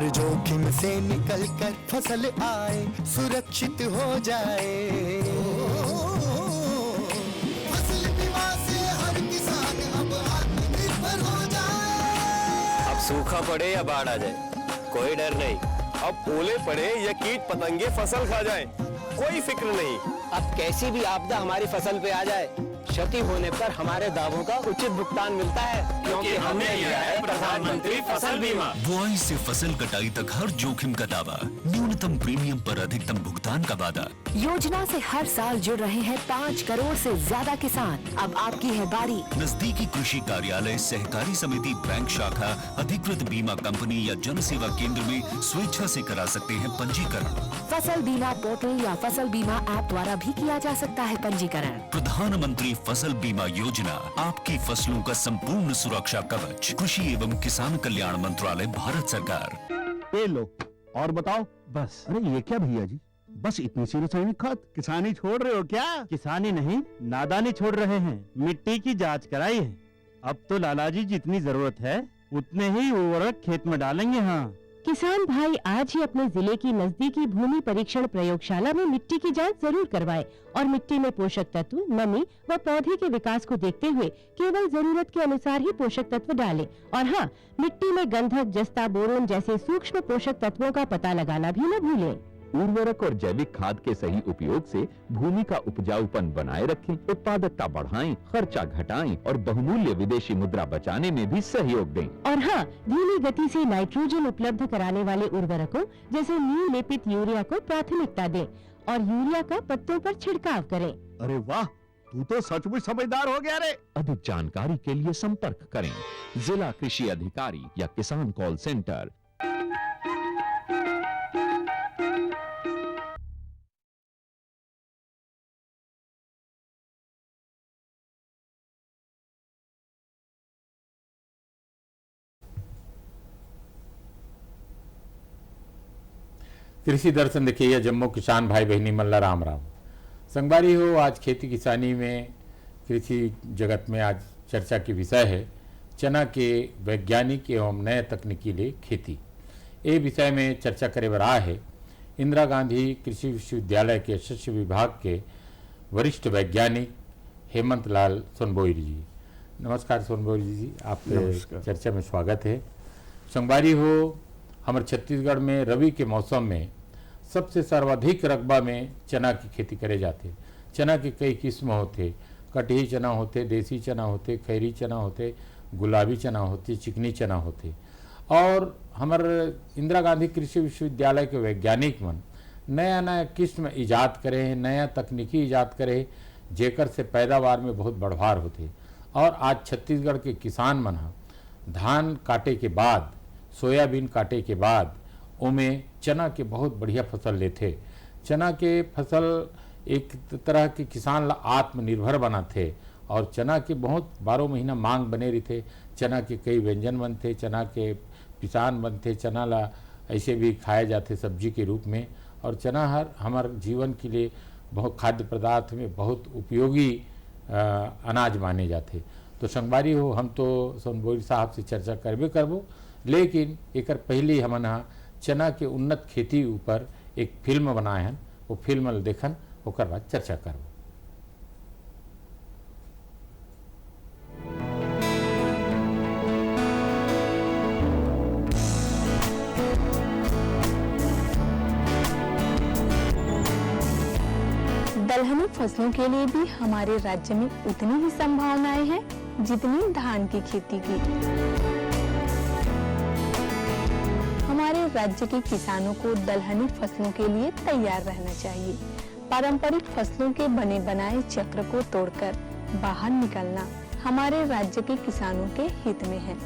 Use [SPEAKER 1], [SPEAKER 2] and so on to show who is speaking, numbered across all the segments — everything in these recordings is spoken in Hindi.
[SPEAKER 1] हर जोखिम से निकल कर फसल आए, सुरक्षित हो जाए। फसल बीमा से हर किसान अब आत्मनिर्भर हो जाए।
[SPEAKER 2] अब सूखा पड़े या बाढ़ आ जाए, कोई डर नहीं।
[SPEAKER 3] अब ओले पड़े या कीट पतंगे फसल खा जाए, कोई फिक्र नहीं।
[SPEAKER 2] अब कैसी भी आपदा हमारी फसल पे आ जाए, क्षति होने पर हमारे दावों का उचित भुगतान मिलता है, क्योंकि हमने लिया है प्रधानमंत्री फसल बीमा।
[SPEAKER 4] बुआई से फसल कटाई तक हर जोखिम का दावा, न्यूनतम प्रीमियम पर अधिकतम भुगतान का वादा।
[SPEAKER 5] योजना से हर साल जुड़ रहे हैं 5 करोड़ से ज्यादा किसान। अब आपकी है बारी।
[SPEAKER 4] नजदीकी कृषि कार्यालय, सहकारी समिति, बैंक शाखा, अधिकृत बीमा कंपनी या जन सेवा केंद्र में स्वेच्छा से करा सकते हैं पंजीकरण।
[SPEAKER 5] फसल बीमा पोर्टल या फसल बीमा ऐप द्वारा भी किया जा सकता है पंजीकरण।
[SPEAKER 4] प्रधानमंत्री फसल बीमा योजना, आपकी फसलों का संपूर्ण सुरक्षा कवच। कृषि एवं किसान कल्याण मंत्रालय, भारत सरकार।
[SPEAKER 6] ये लो और बताओ। बस। अरे ये क्या भैया जी, बस इतनी सी रासायनिक खाद? किसानी छोड़ रहे हो क्या? किसानी नहीं, नादानी छोड़ रहे हैं। मिट्टी की जांच कराई है, अब तो लाला जी जितनी जरूरत है उतने ही उर्वरक खेत में डालेंगे। हाँ,
[SPEAKER 7] किसान भाई आज ही अपने जिले की नजदीकी भूमि परीक्षण प्रयोगशाला में मिट्टी की जांच जरूर करवाएं और मिट्टी में पोषक तत्व, नमी व पौधे के विकास को देखते हुए केवल जरूरत के अनुसार ही पोषक तत्व डालें। और हाँ, मिट्टी में गंधक, जस्ता, बोरोन जैसे सूक्ष्म पोषक तत्वों का पता लगाना भी न भूलें।
[SPEAKER 8] उर्वरक और जैविक खाद के सही उपयोग से भूमि का उपजाऊपन बनाए रखें, उत्पादकता बढ़ाएं, खर्चा घटाएं और बहुमूल्य विदेशी मुद्रा बचाने में भी सहयोग दें।
[SPEAKER 7] और हाँ, धीमी गति से नाइट्रोजन उपलब्ध कराने वाले उर्वरकों जैसे नीम लेपित यूरिया को प्राथमिकता दें और यूरिया का पत्तों पर छिड़काव करें।
[SPEAKER 6] अरे वाह, तू तो सचमुच समझदार हो गया रे।
[SPEAKER 8] अधिक जानकारी के लिए संपर्क करें जिला कृषि अधिकारी या किसान कॉल सेंटर।
[SPEAKER 9] कृषि दर्शन देखिए जम्मू किसान भाई बहनी मल्ला राम राम। संगवारी हो, आज खेती किसानी में कृषि जगत में आज चर्चा की विषय है चना के वैज्ञानिक एवं नए तकनीकी ले खेती। ये विषय में चर्चा करे रहा है इंदिरा गांधी कृषि विश्वविद्यालय के शस्य विभाग के वरिष्ठ वैज्ञानिक हेमंत लाल सोनबोई जी। नमस्कार सोनबोई जी, आपके चर्चा में स्वागत है। संगवारी हो, हमारे छत्तीसगढ़ में रबी के मौसम में सबसे सर्वाधिक रकबा में चना की खेती करे जाते। चना के कई किस्म होते, कटही चना होते, देसी चना होते, खैरी चना होते, गुलाबी चना होते, चिकनी चना होते। और हमारे इंदिरा गांधी कृषि विश्वविद्यालय के वैज्ञानिक मन नया नया किस्म ईजाद करे हैं, नया तकनीकी ईजाद करे जेकर से पैदावार में बहुत बढ़वार होते। और आज छत्तीसगढ़ के किसान मन धान काटे के बाद, सोयाबीन काटे के बाद उमें चना के बहुत बढ़िया फसल लेते। चना के फसल एक तरह के किसान ला आत्मनिर्भर बनाते और चना के बहुत 12 महीना मांग बने रहते। चना के कई व्यंजन बनते, चना के पिसान बनते, चना ला ऐसे भी खाए जाते सब्जी के रूप में। और चना हमारे जीवन के लिए बहुत खाद्य पदार्थ में बहुत उपयोगी अनाज माने जाते। तो संगवारी हो, हम तो सोनबोई साहब से चर्चा करबे करबो, लेकिन एक पहले हमन चना के उन्नत खेती ऊपर एक फिल्म बनाए हैं, वो फिल्म देखन ओकर बाद चर्चा करबो।
[SPEAKER 10] दलहनी फसलों के लिए भी हमारे राज्य में उतनी ही संभावनाएं हैं जितनी धान की खेती की। हमारे राज्य के किसानों को दलहनी फसलों के लिए तैयार रहना चाहिए। पारंपरिक फसलों के बने बनाए चक्र को तोड़कर बाहर निकलना हमारे राज्य के किसानों के हित में है।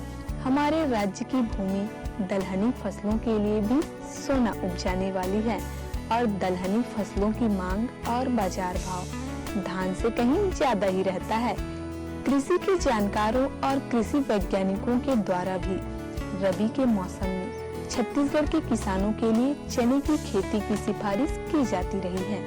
[SPEAKER 10] हमारे राज्य की भूमि दलहनी फसलों के लिए भी सोना उपजाने वाली है और दलहनी फसलों की मांग और बाजार भाव धान से कहीं ज्यादा ही रहता है। कृषि के जानकारों और कृषि वैज्ञानिकों के द्वारा भी रबी के मौसम में छत्तीसगढ़ के किसानों के लिए चने की खेती की सिफारिश की जाती रही है।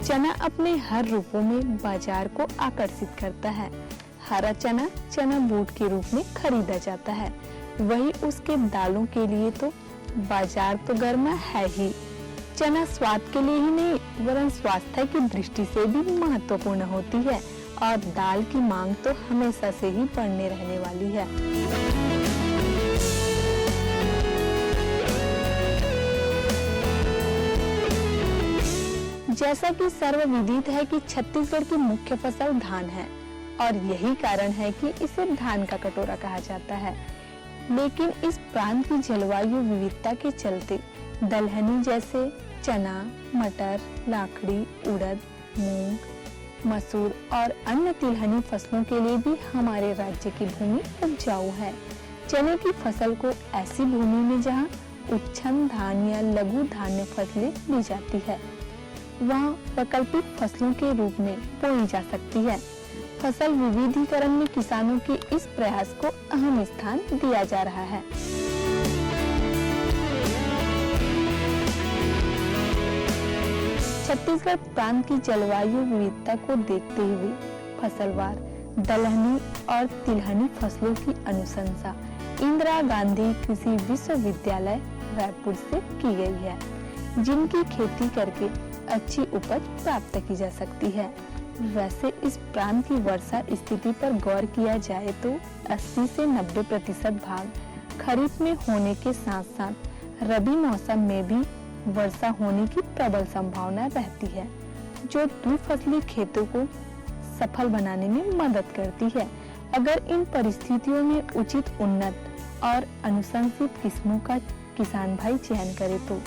[SPEAKER 10] चना अपने हर रूपों में बाजार को आकर्षित करता है। हरा चना चना बूट के रूप में खरीदा जाता है, वही उसके दालों के लिए तो बाजार तो गर्मा है ही। चना स्वाद के लिए ही नहीं वरन स्वास्थ्य की दृष्टि से भी महत्वपूर्ण होती है और दाल की मांग तो हमेशा से ही बढ़ने रहने वाली है। जैसा कि सर्वविदित है कि छत्तीसगढ़ की मुख्य फसल धान है और यही कारण है कि इसे धान का कटोरा कहा जाता है। लेकिन इस प्रांत की जलवायु विविधता के चलते दलहनी जैसे चना, मटर, लाखड़ी, उड़द, मूंग, मसूर और अन्य तिलहनी फसलों के लिए भी हमारे राज्य की भूमि उपजाऊ है। चने की फसल को ऐसी भूमि में जहां उच्छन धान या लघु धान्य फसलें ली जाती है, वहां वैकल्पिक फसलों के रूप में बोई जा सकती है। फसल विविधीकरण में किसानों के इस प्रयास को अहम स्थान दिया जा रहा है। छत्तीसगढ़ प्रांत की जलवायु विविधता को देखते हुए फसलवार दलहनी और तिलहनी फसलों की अनुशंसा इंदिरा गांधी कृषि विश्वविद्यालय रायपुर से की गई है, जिनकी खेती करके अच्छी उपज प्राप्त की जा सकती है। वैसे इस प्रांत की वर्षा स्थिति पर गौर किया जाए तो 80 से 90% भाग खरीफ में होने के साथ साथ रबी मौसम में भी वर्षा होने की प्रबल संभावना रहती है, जो द्विफसली खेतों को सफल बनाने में मदद करती है। अगर इन परिस्थितियों में उचित उन्नत और अनुशंसित किस्मों का किसान भाई चयन करे तो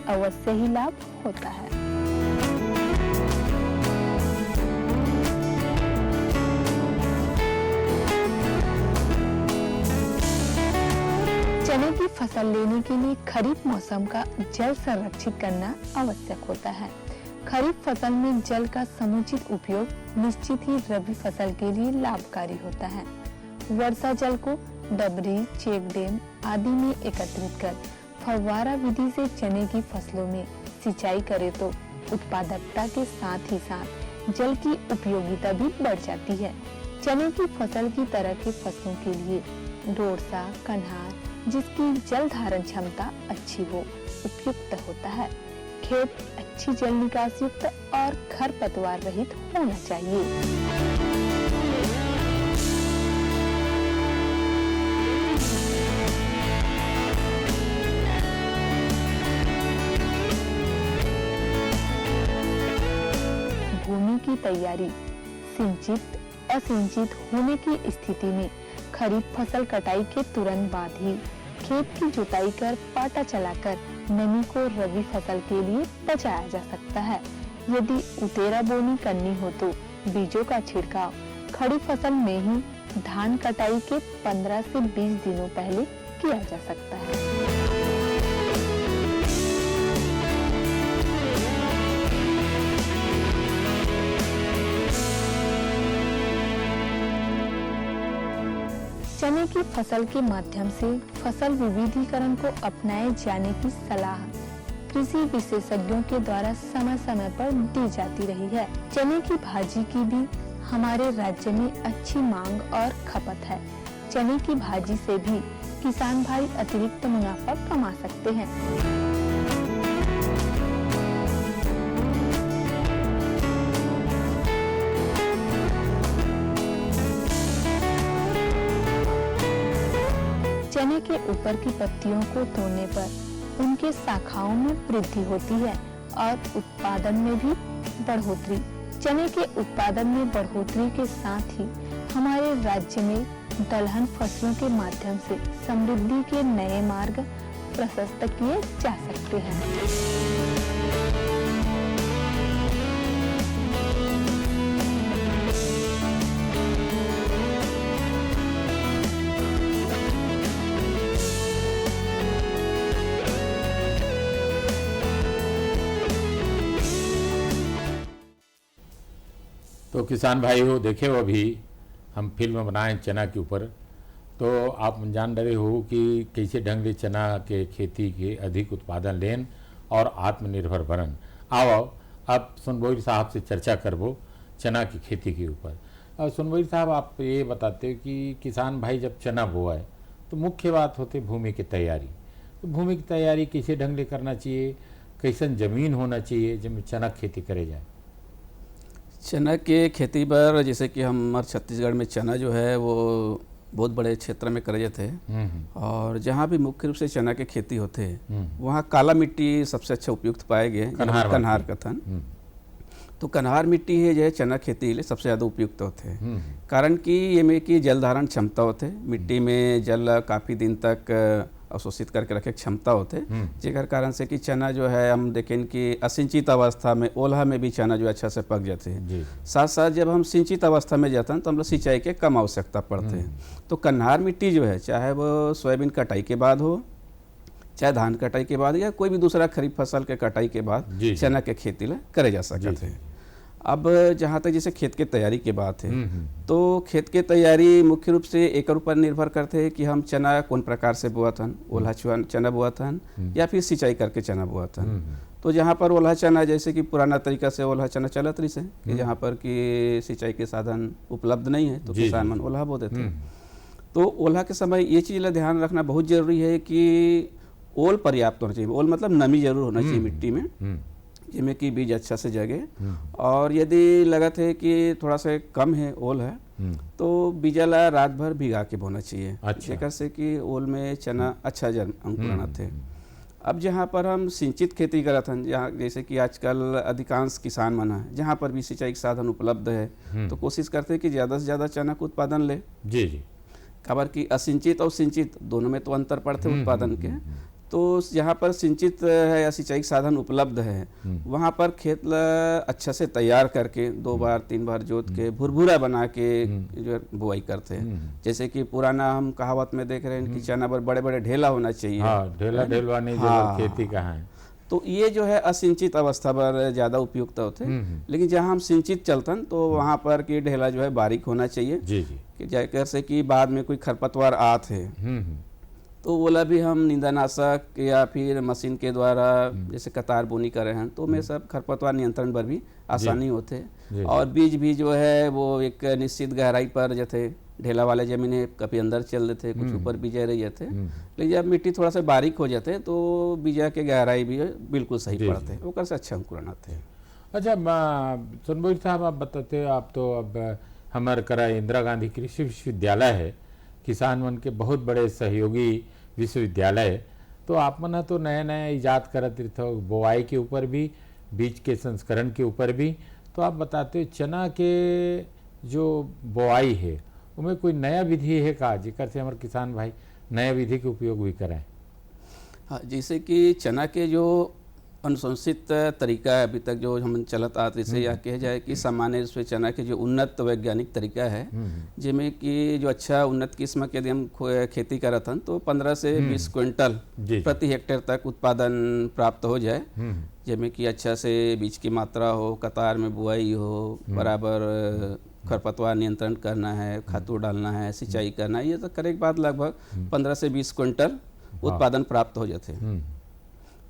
[SPEAKER 10] अवश्य ही लाभ होता है। चने की फसल लेने के लिए खरीफ मौसम का जल संरक्षित करना आवश्यक होता है। खरीफ फसल में जल का समुचित उपयोग निश्चित ही रबी फसल के लिए लाभकारी होता है। वर्षा जल को डबरी, चेक डैम आदि में एकत्रित कर फव्वारा विधि से चने की फसलों में सिंचाई करे तो उत्पादकता के साथ ही साथ जल की उपयोगिता भी बढ़ जाती है। चने की फसल की तरह के फसलों के लिए डोरसा, कन्हार जिसकी जल धारण क्षमता अच्छी हो उपयुक्त होता है। खेत अच्छी जल निकास युक्त और खरपतवार रहित होना चाहिए। भूमि की तैयारी सिंचित असिंचित होने की स्थिति में खरीफ फसल कटाई के तुरंत बाद ही खेत की जुताई कर पाटा चलाकर नमी को रबी फसल के लिए बचाया जा सकता है। यदि उतेरा बोनी करनी हो तो बीजों का छिड़काव खड़ी फसल में ही धान कटाई के 15 से 20 दिनों पहले किया जा सकता है। चने की फसल के माध्यम से फसल विविधीकरण को अपनाए जाने की सलाह कृषि विशेषज्ञों के द्वारा समय समय पर दी जाती रही है। चने की भाजी की भी हमारे राज्य में अच्छी मांग और खपत है। चने की भाजी से भी किसान भाई अतिरिक्त मुनाफा कमा सकते हैं। चने के ऊपर की पत्तियों को तोड़ने पर उनके शाखाओं में वृद्धि होती है और उत्पादन में भी बढ़ोतरी। चने के उत्पादन में बढ़ोतरी के साथ ही हमारे राज्य में दलहन फसलों के माध्यम से समृद्धि के नए मार्ग प्रशस्त किए जा सकते हैं।
[SPEAKER 9] तो किसान भाई हो, देखे हो अभी हम फिल्म बनाए चना के ऊपर, तो आप जान रहे हो कि कैसे ढंग से चना के खेती के अधिक उत्पादन लेन और आत्मनिर्भर बनन। आओ अब सुनबोई साहब से चर्चा करबो चना की खेती के ऊपर। अब सुनबोई साहब आप ये बताते हो कि किसान भाई जब चना बोआए तो मुख्य बात होती भूमि की तैयारी। तो भूमि की तैयारी किसी ढंग से करना चाहिए, कैसन जमीन होना चाहिए जिसमें चना खेती करे जाए?
[SPEAKER 11] चना के खेती पर जैसे कि हमारे छत्तीसगढ़ में चना जो है वो बहुत बड़े क्षेत्र में करे जाते हैं, और जहाँ भी मुख्य रूप से चना के खेती होते हैं वहाँ काला मिट्टी सबसे अच्छा उपयुक्त पाए गए, कन्हार कथन। तो कन्हार मिट्टी है जो है चना खेती के लिए सबसे ज़्यादा उपयुक्त होते हैं, कारण कि ये में की जल धारण क्षमता होते हैं, मिट्टी में जल काफ़ी दिन तक अवशोषित करके रखे क्षमता होते, जेकर कारण से कि चना जो है हम देखें कि असिंचित अवस्था में ओल्हा में भी चना जो अच्छा से पक जाते हैं। साथ साथ जब हम सिंचित अवस्था में जाते हैं तो हम लोग सिंचाई के कम आवश्यकता पड़ते हैं। तो कन्हार मिट्टी जो है चाहे वो सोयाबीन कटाई के बाद हो, चाहे धान कटाई के बाद, या कोई भी दूसरा खरीफ फसल के कटाई के बाद चना के खेती ला करे जा सकते हैं। अब जहाँ तक जैसे खेत के तैयारी की बात है, तो खेत के तैयारी मुख्य रूप से एकड़ ऊपर निर्भर करते हैं कि हम चना कौन प्रकार से बोआ था, ओल्हा चना बोआ था या फिर सिंचाई करके चना बोआ था। तो जहाँ पर ओल्हा चना जैसे कि पुराना तरीका से ओल्हा चना चलत रही से कि जहाँ पर कि सिंचाई के साधन उपलब्ध नहीं है तो किसान मन ओल्हा बो देते। तो ओल्हा के समय ये चीज़ ध्यान रखना बहुत जरूरी है कि ओल पर्याप्त होना चाहिए। ओल मतलब नमी जरूर होना चाहिए मिट्टी में, जिसमें कि बीज अच्छा से जगे। और यदि लगत है कि थोड़ा सा कम है ओल है तो बीजला रात भर भिगा के बोना चाहिए, जेकर से कि ओल में चना अच्छा अंकुरण आते। अब जहाँ पर हम सिंचित खेती करत हन, जहाँ जैसे कि आजकल अधिकांश किसान मन है जहाँ पर भी सिंचाई के साधन उपलब्ध है तो कोशिश करते हैं कि ज़्यादा से ज़्यादा चना का उत्पादन ले। जी। खबर कि असिंचित और सिंचित दोनों में तो अंतर पड़ते उत्पादन के। तो जहाँ पर सिंचित है या सिंचाई के साधन उपलब्ध है वहाँ पर खेत अच्छा से तैयार करके 2 बार 3 बार जोत के भुरभुरा बना के जो बुआई करते हैं। जैसे कि पुराना हम कहावत में देख रहे हैं कि चना पर बड़े बड़े ढेला होना चाहिए।
[SPEAKER 9] ढेला ढेलवानी खेती कहाँ है।
[SPEAKER 11] तो ये जो है असिंचित अवस्था पर ज़्यादा उपयुक्त होते हैं। लेकिन जहाँ हम सिंचित चलतन तो वहाँ पर कि ढेला जो है बारीक होना चाहिए, कि जैसे कि बाद में कोई खरपतवार आत है तो ओला भी हम निंदानाशक या फिर मशीन के द्वारा जैसे कतार बोनी कर रहे हैं तो में सब खरपतवार नियंत्रण पर भी आसानी होते। और बीज भी जो है वो एक निश्चित गहराई पर जैसे ढेला वाले जमीन कभी अंदर चल देते, कुछ ऊपर बीजे रह जाते। लेकिन जब मिट्टी थोड़ा सा बारीक हो जाते तो बीजा के गहराई भी बिल्कुल सही पड़ते, ओकर से अच्छा अंकुरण आते हैं।
[SPEAKER 9] अच्छा सुनबोई साहब आप बताते हो, आप तो अब हमारे करा इंदिरा गांधी कृषि विश्वविद्यालय है, किसान मन के बहुत बड़े सहयोगी विश्वविद्यालय। तो आप मना तो नया नया इजाद करत रहे थे बोआई के ऊपर भी, बीज के संस्करण के ऊपर भी। तो आप बताते हो चना के जो बोआई है उनमें कोई नया विधि है का जिक्र से हमारे किसान भाई नया विधि के उपयोग भी करें?
[SPEAKER 11] हाँ, जैसे कि चना के जो अनुशंसित तरीका है अभी तक जो हम चलत आते से या कहा जाए कि सामान्य रूप से चना के जो उन्नत वैज्ञानिक तरीका है जिसमें कि जो अच्छा उन्नत किस्म के यदि हम खेती करत हन तो 15 से 20 क्विंटल प्रति हेक्टेयर तक उत्पादन प्राप्त हो जाए, जिसमें कि अच्छा से बीज की मात्रा हो, कतार में बुआई हो, बराबर खरपतवार नियंत्रण करना है, खातू डालना है, सिंचाई करना है, ये तो करे के बाद लगभग 15 से 20 क्विंटल उत्पादन प्राप्त हो जाते हैं।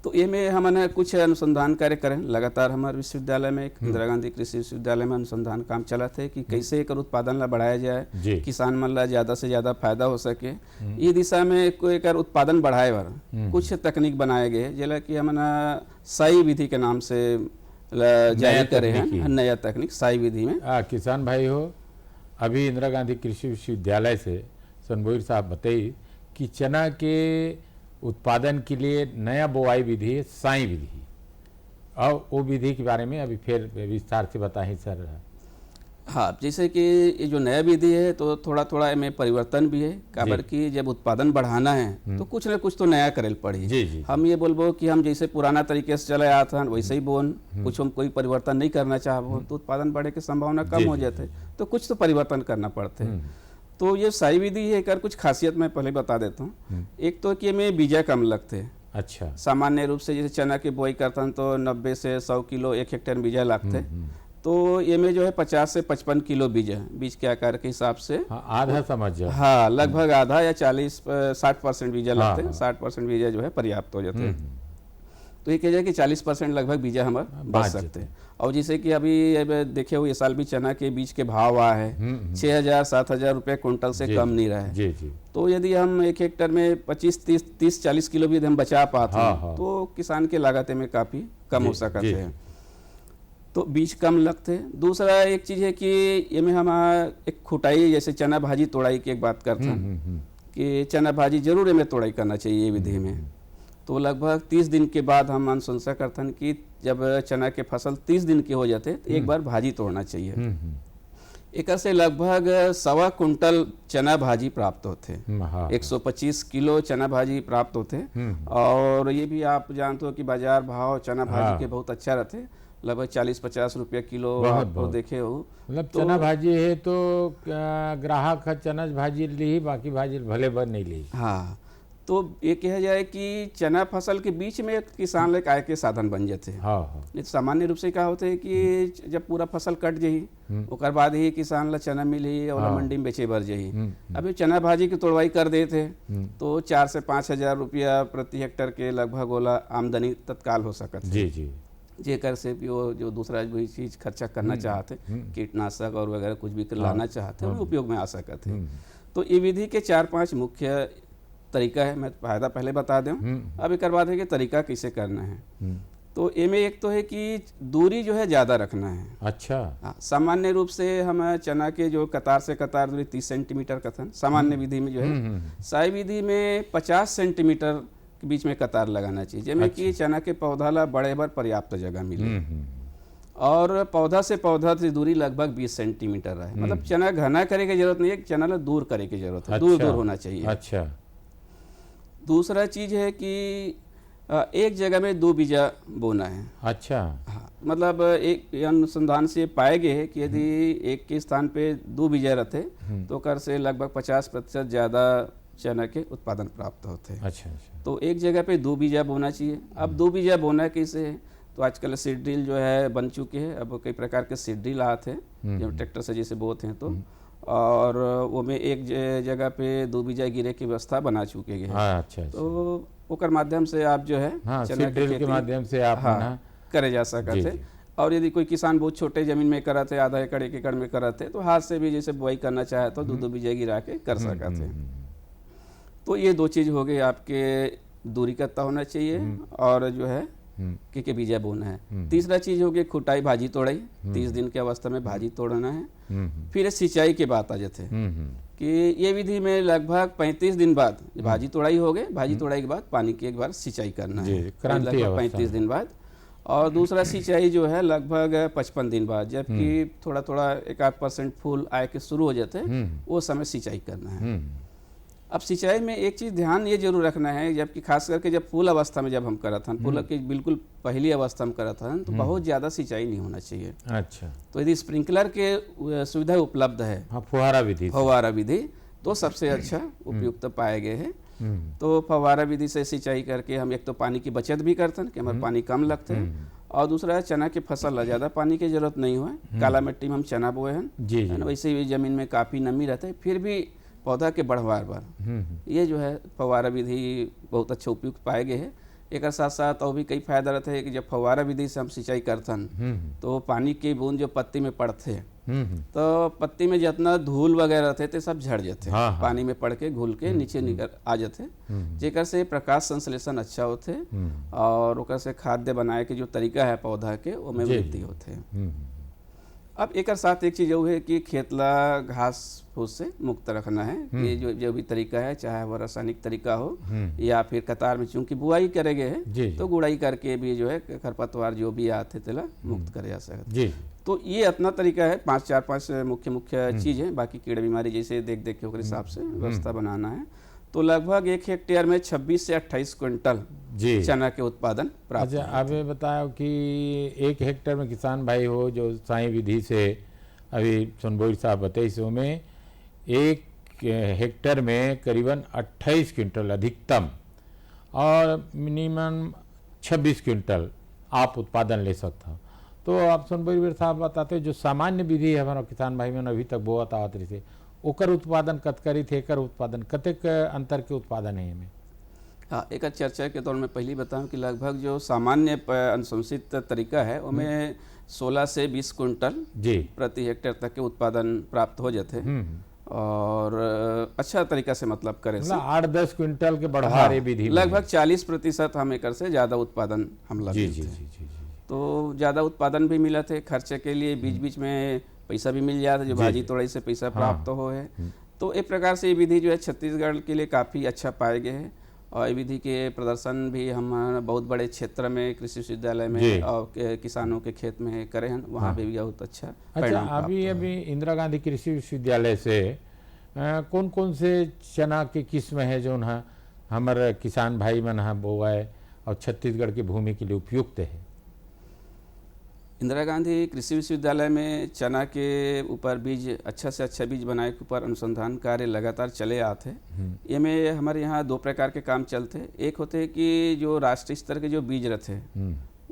[SPEAKER 11] तो ये में हमने कुछ अनुसंधान कार्य करें लगातार हमारे विश्वविद्यालय में, इंदिरा गांधी कृषि विश्वविद्यालय में अनुसंधान काम चला थे कि कैसे एक उत्पादन ला बढ़ाया जाए, किसान मन ला ज़्यादा से ज़्यादा फायदा हो सके। ये दिशा में कोई एक उत्पादन बढ़ाए बर कुछ तकनीक बनाए गए जिला कि हमने साई विधि के नाम से जारी करे हैं, नया तकनीक साई विधि में।
[SPEAKER 9] किसान भाई हो, अभी इंदिरा गांधी कृषि विश्वविद्यालय से सुनबोई साहब बताइए कि चना के उत्पादन के लिए नया बोआई विधि है साई विधि, और वो विधि के बारे में अभी फिर विस्तार से बताएं सर।
[SPEAKER 11] हाँ, जैसे कि ये जो नया विधि है तो थोड़ा थोड़ा इसमें परिवर्तन भी है, काबर कि जब उत्पादन बढ़ाना है तो कुछ न कुछ तो नया करे पड़ी। हम ये बोलबो कि हम जैसे पुराना तरीके से चले आते हैं वैसे ही बोन, कुछ हम कोई परिवर्तन नहीं करना चाहबो तो उत्पादन बढ़े की संभावना कम हो जाते, तो कुछ तो परिवर्तन करना पड़ते। तो ये साई विधि है कर कुछ खासियत मैं पहले बता देता हूँ। एक तो कि में बीजा कम लगते।
[SPEAKER 9] अच्छा।
[SPEAKER 11] सामान्य रूप से जैसे चना की बुआई करता हूँ तो 90 से 100 किलो 1 हेक्टेयर बीजा लगते, तो ये में जो है 50 से 55 किलो बीज है, बीज के आकार के हिसाब से
[SPEAKER 9] आधा समझ जाओ।
[SPEAKER 11] हाँ, लगभग आधा या 40-60% बीजा लगते हैं, 60% बीजा जो है पर्याप्त हो जाते हैं। तो ये कह जाए कि 40% लगभग बीजा हमारा बच सकते हैं। और जैसे कि अभी अब देखे हो, ये साल भी चना के बीज के भाव आया है 6,000-7,000 रुपये कुंटल से कम नहीं रहा है। तो यदि हम 1 हेक्टर में 25-30-40 किलो भी यदि हम बचा पाते हैं तो किसान के लागत में काफ़ी कम हो सकते हैं, तो बीज कम लगते। दूसरा एक चीज़ है कि ये में हम एक खुटाई, जैसे चना भाजी तोड़ाई की एक बात करते हैं कि चना भाजी जरूर में तोड़ाई करना चाहिए विधि में। तो लगभग 30 दिन के बाद हम अनुशंसा करते हैं कि जब चना के फसल 30 दिन के हो जाते तो एक बार भाजी तोड़ना चाहिए। एक से लगभग 1.25 कुंटल चना भाजी प्राप्त होते, 125 किलो चना भाजी प्राप्त होते। और ये भी आप जानते हो कि बाजार भाव चना भाजी के बहुत अच्छा रहते, लगभग 40-50 रुपये किलो आपको देखे हो।
[SPEAKER 9] मतलब तो चना भाजी है तो ग्राहक चना भाजी ली, बाकी भाजी भले भर नहीं ली।
[SPEAKER 11] हाँ, तो ये कहा जाए कि चना फसल के बीच में किसान लोग आय के साधन बन जाते हैं। नहीं तो सामान्य रूप से क्या होते है कि जब पूरा फसल कट जाही उसके बाद ही किसान ला चना मिली और मंडी में बेचे बर जाही। अभी चना भाजी की तोड़वाई कर देते तो 4 से 5 हजार रुपया प्रति हेक्टर के लगभग वाला आमदनी तत्काल हो सकता है। जेकर से भी वो जो दूसरा वही चीज़ खर्चा करना चाहते, कीटनाशक और वगैरह कुछ भी लाना चाहते हैं, उपयोग में आ सकते हैं। तो ये विधि के 4-5 मुख्य तरीका है। मैं फायदा पहले बता दूं, अब एक बात है कि तरीका कैसे करना है। तो इनमें एक तो है कि दूरी जो है ज़्यादा रखना है।
[SPEAKER 9] अच्छा।
[SPEAKER 11] हाँ, सामान्य रूप से हम चना के जो कतार से कतार दूरी 30 सेंटीमीटर कथन सामान्य विधि में जो है, साई विधि में 50 सेंटीमीटर के बीच में कतार लगाना चाहिए, जिसमें कि चना के पौधा ला बड़े बार पर्याप्त जगह मिले। और पौधा से पौधा की दूरी लगभग 20 सेंटीमीटर रहे। मतलब चना घना करे की जरूरत नहीं है, चना ला दूर करे की जरूरत है, दूर दूर होना चाहिए।
[SPEAKER 9] अच्छा।
[SPEAKER 11] दूसरा चीज़ है कि एक जगह में 2 बीजा बोना है।
[SPEAKER 9] अच्छा।
[SPEAKER 11] हाँ, मतलब एक अनुसंधान से पाए गए है कि यदि एक के स्थान पे 2 बीजा रहते तो कर से लगभग 50% ज़्यादा चना के उत्पादन प्राप्त होते हैं।
[SPEAKER 9] अच्छा।
[SPEAKER 11] तो एक जगह पे 2 बीजा बोना चाहिए। अब 2 बीजा बोना कैसे है, तो आजकल सीड ड्रिल जो है बन चुके हैं। अब कई प्रकार के सीड ड्रिल आते हैं जब ट्रैक्टर से जैसे बोते हैं तो, और वो में एक जगह पे 2 बीजा गिरे की व्यवस्था बना चुके हैं।
[SPEAKER 9] अच्छा।
[SPEAKER 11] तो ओकर माध्यम से आप जो है
[SPEAKER 9] चना के माध्यम से आप
[SPEAKER 11] करे जा सकते। और यदि कोई किसान बहुत छोटे जमीन में कराते, आधा एकड़ 1 एकड़ में कराते, तो हाथ से भी जैसे बुआई करना चाहे तो 2 बीजा गिरा के कर सकते। तो ये 2 चीज़ हो गई, आपके दूरी का तय होना चाहिए और जो है के बीजा बोना है। तीसरा चीज हो गई खुटाई भाजी तोड़ाई, 30 दिन के अवस्था में भाजी तोड़ना है। फिर सिंचाई के बात आ जाते कि ये विधि में लगभग 35 दिन बाद भाजी तोड़ाई हो गए, भाजी तोड़ाई के बाद पानी की एक बार सिंचाई करना है लगभग 35 दिन बाद। और दूसरा सिंचाई जो है लगभग 55 दिन बाद, जबकि थोड़ा थोड़ा 1-8% फूल आए के शुरू हो जाते हैं, वो समय सिंचाई करना है। अब सिंचाई में एक चीज़ ध्यान ये जरूर रखना है, जबकि खास करके जब फूल अवस्था में जब हम करत हन, फूल की बिल्कुल पहली अवस्था में करत हन, तो बहुत ज़्यादा सिंचाई नहीं होना चाहिए।
[SPEAKER 9] अच्छा।
[SPEAKER 11] तो यदि स्प्रिंकलर के सुविधा उपलब्ध है,
[SPEAKER 9] फुहारा
[SPEAKER 11] विधि तो सबसे अच्छा उपयुक्त पाए गए हैं। तो फव्वारा विधि से सिंचाई करके हम एक तो पानी की बचत भी करते हैं कि हमारे पानी कम लगते हैं, और दूसरा चना की फसल ज़्यादा पानी की जरूरत नहीं हो। काला मिट्टी में हम चना बोए हैं, वैसे भी जमीन में काफ़ी नमी रहता है, फिर भी पौधा के बढ़वार बार ये जो है फव्वारा विधि बहुत अच्छा उपयुक्त पाए गए हैं। एक साथ साथ और भी कई फायदा रहते हैं कि जब फव्वारा विधि से हम सिंचाई करते हैं तो पानी की बूंद जो पत्ती में पड़ते हैं तो पत्ती में जितना धूल वगैरह रहते थे सब झड़ जाते हैं, पानी में पड़ के घुल के नीचे निकल आ जाते, जेकर से प्रकाश संश्लेषण अच्छा होते और ओकर से खाद्य बनाए के जो तरीका है पौधा के वो में वृद्धि होते हैं। अब एक साथ एक चीज़ वो है कि खेतला घास फूस से मुक्त रखना है। ये जो भी तरीका है, चाहे वो रासायनिक तरीका हो या फिर कतार में चूंकि बुआई करेंगे है तो गुड़ाई करके भी जो है खरपतवार जो भी आते तेला मुक्त करे जा सकते। तो ये अपना तरीका है, 5 मुख्य चीज़ है। बाकी कीड़ा बीमारी जैसे देख के ओकर हिसाब से व्यवस्था बनाना है। तो लगभग 1 हेक्टेयर में 26 से 28 क्विंटल चना के उत्पादन प्राप्त।
[SPEAKER 9] अच्छा, आप ये बताओ कि 1 हेक्टेयर में किसान भाई हो जो साई विधि से अभी सोनभोई साहब बताइए, इसमें 1 हेक्टेयर में करीबन 28 क्विंटल अधिकतम और मिनिमम 26 क्विंटल आप उत्पादन ले सकते हो। तो आप सोनभोई साहब बताते जो सामान्य विधि है हमारा किसान भाई में अभी तक बोत आवत रही थे, ओकर उत्पादन कतकरी थे, एकर उत्पादन कतेक अंतर के उत्पादन है हमें
[SPEAKER 11] हाँ, एक चर्चा के तौर में पहले बताऊं कि लगभग जो सामान्य अनुशंसित तरीका है उनमें 16 से 20 कुंटल
[SPEAKER 9] जी
[SPEAKER 11] प्रति हेक्टेयर तक के उत्पादन प्राप्त हो जाते हैं और अच्छा तरीका से मतलब करें से
[SPEAKER 9] 8-10 क्विंटल के बढ़ारे विधि में
[SPEAKER 11] लगभग 40% हम एकड़ से ज़्यादा उत्पादन हम
[SPEAKER 9] जी
[SPEAKER 11] लगे
[SPEAKER 9] जी
[SPEAKER 11] थे।
[SPEAKER 9] जी जी जी
[SPEAKER 11] तो ज़्यादा उत्पादन भी मिला थे, खर्चे के लिए बीच बीच में पैसा भी मिल जाता, जो भाजी तोड़ाई से पैसा प्राप्त हो है। तो एक प्रकार से ये विधि जो है छत्तीसगढ़ के लिए काफ़ी अच्छा पाए गए हैं और ये विधि के प्रदर्शन भी हम बहुत बड़े क्षेत्र में कृषि विश्वविद्यालय में और किसानों के खेत में करे हैं, वहाँ पे भी बहुत अच्छा परिणाम प्राप्त
[SPEAKER 9] अभी
[SPEAKER 11] हुआ।
[SPEAKER 9] अभी इंदिरा गांधी कृषि विश्वविद्यालय से कौन कौन से चना के किस्म है जो हमारे किसान भाई मन बोआए और छत्तीसगढ़ की भूमि के लिए उपयुक्त है?
[SPEAKER 11] इंदिरा गांधी कृषि विश्वविद्यालय में चना के ऊपर बीज अच्छा से अच्छा बीज बनाए के ऊपर अनुसंधान कार्य लगातार चले आते। ये में हमारे यहाँ 2 प्रकार के काम चलते। एक होते कि जो राष्ट्रीय स्तर के जो बीज रहते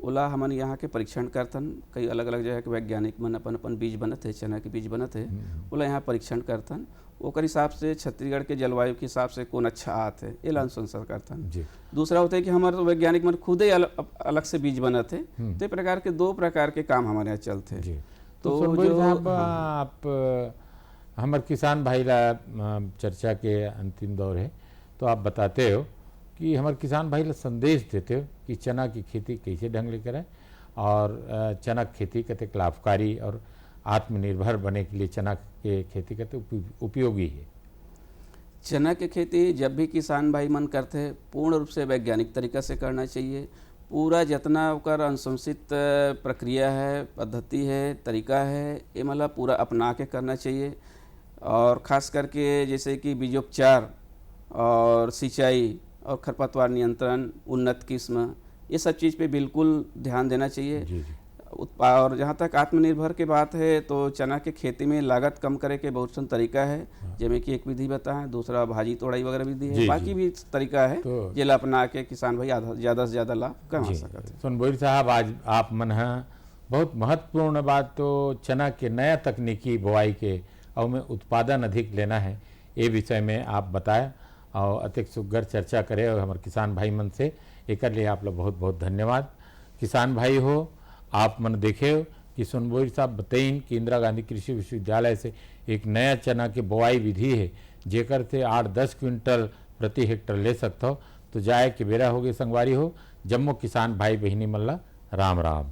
[SPEAKER 11] ओला हमन यहाँ के परीक्षण करतन, कई अलग अलग जगह के वैज्ञानिक मन अपन अपन बीज बनत है, चना के बीज बनत है, ओला यहाँ परीक्षण करतन। ओकर हिसाब से छत्तीसगढ़ के जलवायु के हिसाब से कौन अच्छा आत है एला अनुशंसा करतन। दूसरा होता है कि हमारे वैज्ञानिक मन खुद ही अलग से बीज बनत है। तो प्रकार के 2 प्रकार के काम हमारे यहाँ चलते हैं।
[SPEAKER 9] तो जो आप हमारे किसान भाई ला चर्चा के अंतिम दौर है, तो आप बताते हो कि हमारे किसान भाई ला संदेश देते हो कि चना की खेती कैसे ढंग ले करें और चना की खेती कतक लाभकारी और आत्मनिर्भर बने के लिए चना के खेती करते उपयोगी है।
[SPEAKER 11] चना की खेती जब भी किसान भाई मन करते हैं पूर्ण रूप से वैज्ञानिक तरीका से करना चाहिए। पूरा जितना ओकर अनुशंसित प्रक्रिया है, पद्धति है, तरीका है, ये मतलब पूरा अपना के करना चाहिए। और ख़ास करके जैसे कि बीजोपचार और सिंचाई और खरपतवार नियंत्रण, उन्नत किस्म, ये सब चीज़ पे बिल्कुल ध्यान देना चाहिए। और जहाँ तक आत्मनिर्भर की बात है तो चना के खेती में लागत कम करे के बहुत सा तरीका है, जिसमें कि एक विधि बताएं, दूसरा भाजी तोड़ाई वगैरह विधि है, बाकी भी तरीका है जिला अपना के किसान भाई ज़्यादा से ज़्यादा लाभ कमा सकते हैं।
[SPEAKER 9] सोनभोई साहब, आज आप मन बहुत महत्वपूर्ण बात तो चना के नया तकनीकी बुआई के और में उत्पादन अधिक लेना है, ये विषय में आप बताए और अतिक सुघर चर्चा करे और हमारे किसान भाई मन से एक लिए आप लोग बहुत बहुत धन्यवाद। किसान भाई हो, आप मन देखे हो कि सोनभोई साहब बताइन कि इंदिरा गांधी कृषि विश्वविद्यालय से एक नया चना के बोआई विधि है जेकर से 8-10 क्विंटल प्रति हेक्टर ले सकते हो। तो जाए कि बेरा हो गए संगवारी हो, जम्मो किसान भाई बहनी मल्ला राम राम।